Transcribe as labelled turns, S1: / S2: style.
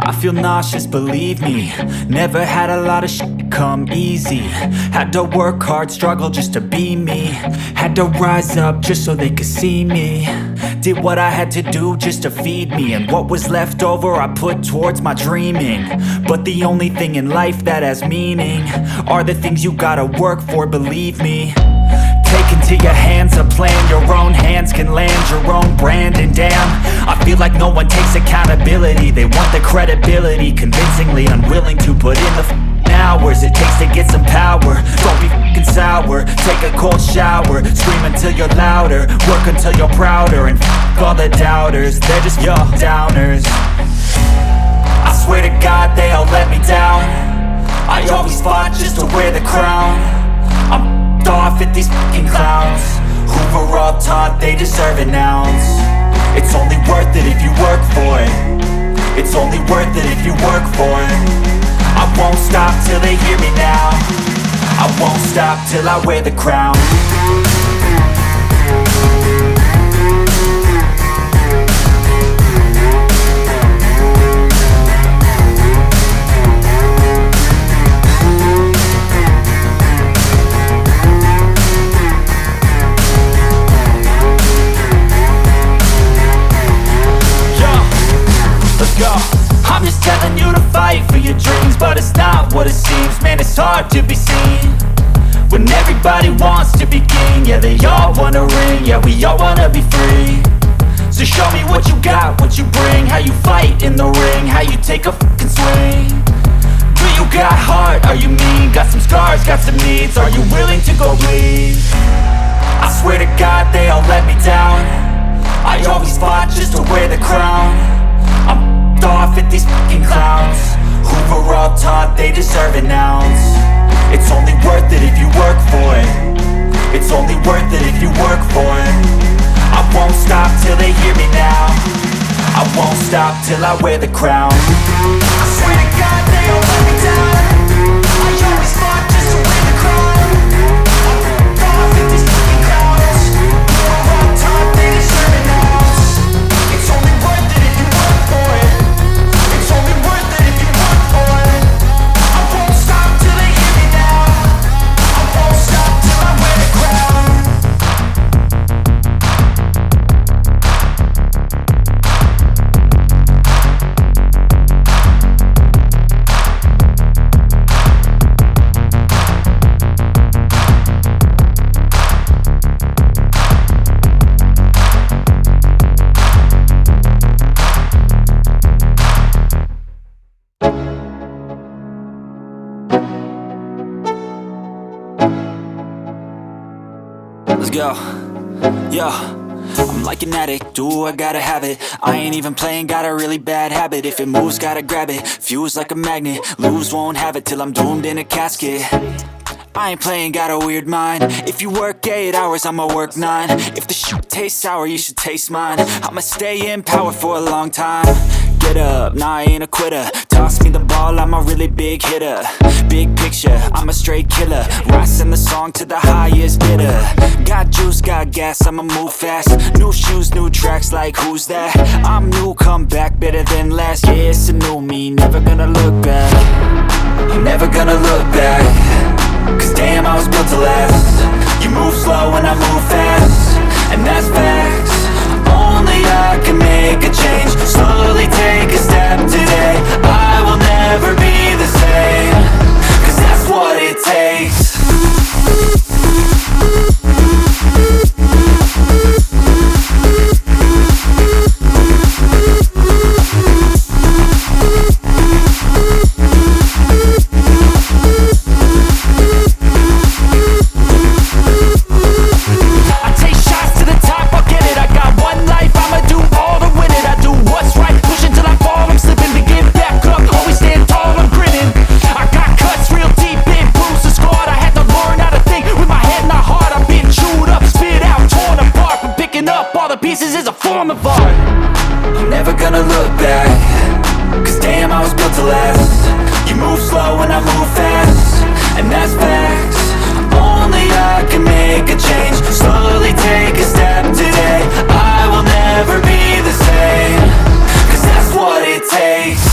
S1: I feel nauseous, believe me. Never had a lot of shit come easy. Had to work hard, struggle just to be me. Had to rise up just so they could see me. Did what I had to do just to feed me, and what was left over I put towards my dreaming. But the only thing in life that has meaning are the things you gotta work for, believe me. Take into your hands a plan, your own hands can land your own brand. And damn, I feel like no one takes accountability. They want the credibility, convincingly unwilling to put in the hours it takes to get some power. Don't be f***ing sour, take a cold shower. Scream until you're louder, work until you're prouder. And f*** all the doubters, they're just your downers. I swear to God they all let me down. I always fought just to wear the crown. I'm off at these fucking clowns who were all taught they deserve an ounce. It's only worth it if you work for it. It's only worth it if you work for it. I won't stop till they hear me now. I won't stop till I wear the crown. I'm just telling you to fight for your dreams, but it's not what it seems. Man, it's hard to be seen when everybody wants to be king. Yeah, they all wanna ring, yeah, we all wanna be free. So show me what you got, what you bring, how you fight in the ring, how you take a fucking swing. Do you got heart, are you mean? Got some scars, got some needs, are you willing to go bleed? I swear to God they all let me down. I always fought just to wear the crown. I'm off at these fucking clowns who were all taught they deserve an ounce. It's only worth it if you work for it. It's only worth it if you work for it. I won't stop till they hear me now. I won't stop till I wear the crown. I swear to God they all let me down. I always fought just to wear the crown. I'm off at these fucking clowns who were all taught they deserve an ounce. It's only worth it if you work for it. It's only worth it if you work for it. I won't stop till they hear me now. I won't stop till I wear the crown. Let's go, yo. I'm like an addict, do I gotta have it. I ain't even playing, got a really bad habit. If it moves, gotta grab it, fuse like a magnet. Lose, won't have it till I'm doomed in a casket. I ain't playing, got a weird mind. If you work 8 hours, I'ma work 9. If the shit tastes sour, you should taste mine. I'ma stay in power for a long time. Get up, nah, I ain't a quitter. Toss me the ball, I'm a really big hitter. Big picture, I'm a straight killer. Rising the song to the highest bidder. Got juice, got gas, I'ma move fast. New shoes, new tracks, like who's that? I'm new, come back, better than last. Yeah, it's a new me, never gonna look back. I'm never gonna look back. Cause damn, I was built to last. You move slow and I move fast, and that's facts. Only I can make a change. Slowly take a step today. I will never be the same. Cause that's what it takes. Slowly take a step today. I will never be the same. Cause that's what it takes.